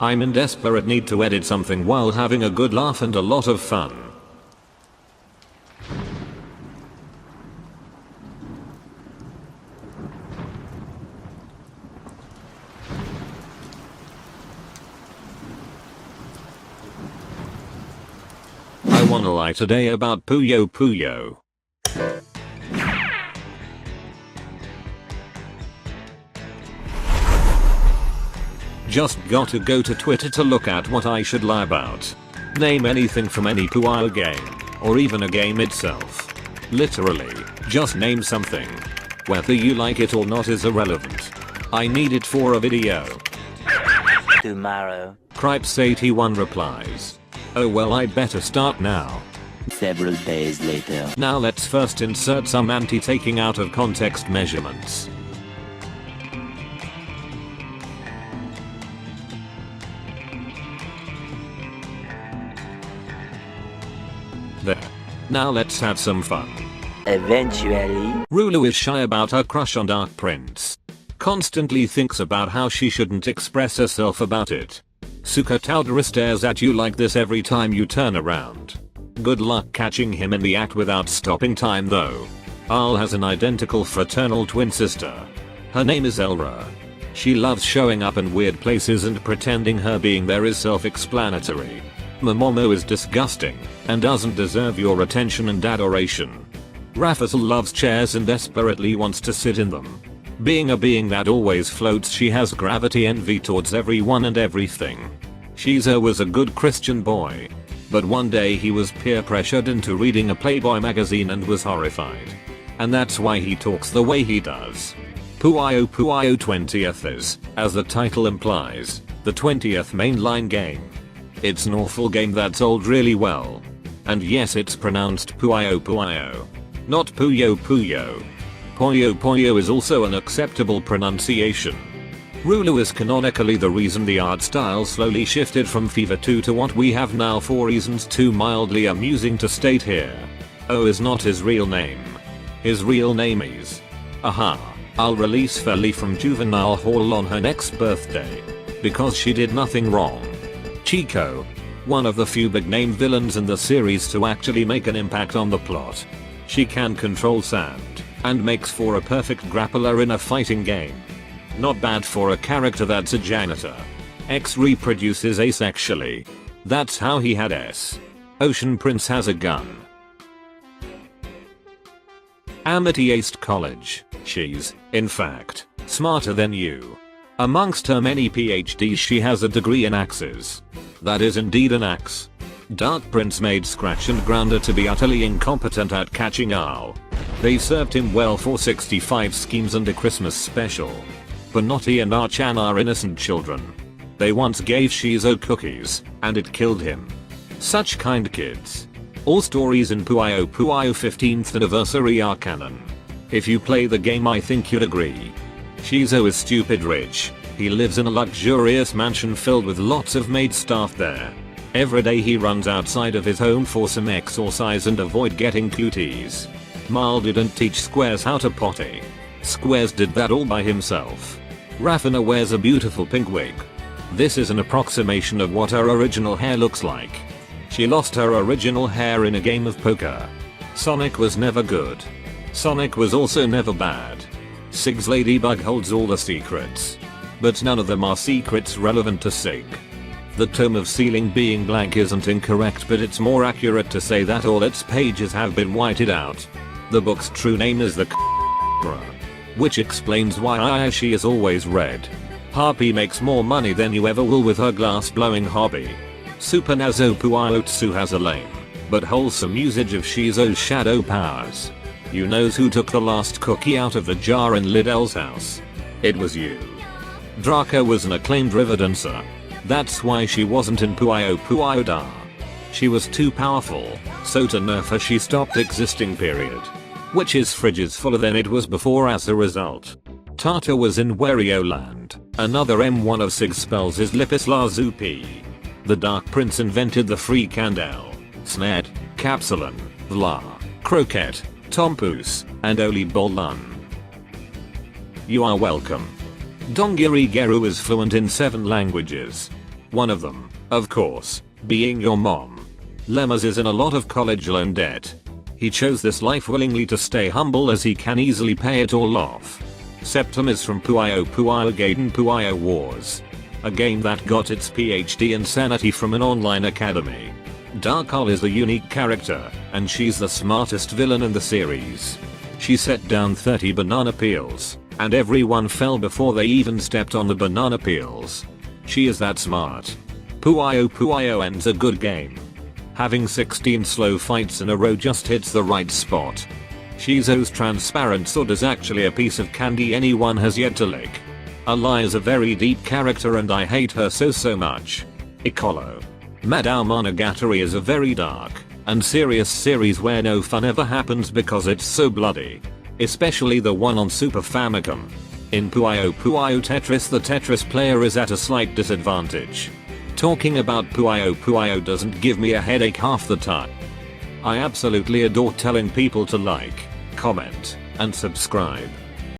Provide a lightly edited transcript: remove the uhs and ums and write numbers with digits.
I'm in desperate need to edit something while having a good laugh and a lot of fun. I wanna lie today about Puyo Puyo. Just gotta go to Twitter to look at what I should lie about. Name anything from any Puyo game, or even a game itself. Literally, just name something. Whether you like it or not is irrelevant. I need it for a video. Tomorrow. Cripes81 replies. Oh well, I'd better start now. Several days later. Now let's first insert some anti-taking out of context measurements. There. Now let's have some fun. Eventually. Rulu is shy about her crush on Dark Prince. Constantly thinks about how she shouldn't express herself about it. Suka Taldera stares at you like this every time you turn around. Good luck catching him in the act without stopping time though. Al has an identical fraternal twin sister. Her name is Elra. She loves showing up in weird places and pretending her being there is self-explanatory. Momomo is disgusting and doesn't deserve your attention and adoration. Rafael loves chairs and desperately wants to sit in them. Being a being that always floats, she has gravity envy towards everyone and everything. Shizo was a good Christian boy. But one day he was peer pressured into reading a Playboy magazine and was horrified. And that's why he talks the way he does. Puyo Puyo 20th is, as the title implies, the 20th mainline game. It's an awful game that's old really well. And yes, it's pronounced Puyo Puyo, not Puyo Puyo. Puyo Puyo is also an acceptable pronunciation. Rulu is canonically the reason the art style slowly shifted from Fever 2 to what we have now for reasons too mildly amusing to state here. O is not his real name. His real name is... Aha, I'll release Feli from juvenile hall on her next birthday. Because she did nothing wrong. Chico, one of the few big name villains in the series to actually make an impact on the plot. She can control sand, and makes for a perfect grappler in a fighting game. Not bad for a character that's a janitor. X reproduces asexually. That's how he had S. Ocean Prince has a gun. Amity aced college. She's, in fact, smarter than you. Amongst her many PhDs she has a degree in axes. That is indeed an axe. Dark Prince made Scratch and Grounder to be utterly incompetent at catching Owl. They served him well for 65 schemes and a Christmas special. Bonotti and Archan are innocent children. They once gave Shizo cookies, and it killed him. Such kind kids. All stories in Puyo Puyo 15th anniversary are canon. If you play the game I think you'd agree. Shizo is stupid rich. He lives in a luxurious mansion filled with lots of maid staff there. Every day he runs outside of his home for some exercise and avoid getting cuties. Mal didn't teach Squares how to potty. Squares did that all by himself. Rafina wears a beautiful pink wig. This is an approximation of what her original hair looks like. She lost her original hair in a game of poker. Sonic was never good. Sonic was also never bad. Sig's Ladybug holds all the secrets. But none of them are secrets relevant to Sig. The tome of ceiling being blank isn't incorrect, but it's more accurate to say that all its pages have been whited out. The book's true name is the which explains why she is always red. Harpy makes more money than you ever will with her glass blowing hobby. Supernazzo Puiotsu has a lame, but wholesome usage of Shizo's shadow powers. You knows who took the last cookie out of the jar in Liddell's house? It was you. Draka was an acclaimed river dancer. That's why she wasn't in Puyo Puyo Da. She was too powerful, so to nerf her she stopped existing period. Which is fridges fuller than it was before as a result. Tata was in Wario Land. Another M1 of Sig's spells is Lipis Lazupi. The Dark Prince invented the free candle, Sned, Capsulan, Vla, Croquette, Tompous, and Oli Bolun. You are welcome. Dongiri Geru is fluent in 7 languages. One of them, of course, being your mom. Lemurs is in a lot of college loan debt. He chose this life willingly to stay humble as he can easily pay it all off. Septum is from Puyo Puyo Gaiden Puyo Wars, a game that got its PhD in sanity from an online academy. Darkol is the unique character, and she's the smartest villain in the series. She set down 30 banana peels, and everyone fell before they even stepped on the banana peels. She is that smart. Puyo Puyo ends a good game. Having 16 slow fights in a row just hits the right spot. Shizo's transparent sword is actually a piece of candy anyone has yet to lick. Alai is a very deep character and I hate her so much. Ikolo. Madao Monogatari is a very dark and serious series where no fun ever happens because it's so bloody. Especially the one on Super Famicom. In Puyo Puyo Tetris, the Tetris player is at a slight disadvantage. Talking about Puyo Puyo doesn't give me a headache half the time. I absolutely adore telling people to like, comment, and subscribe.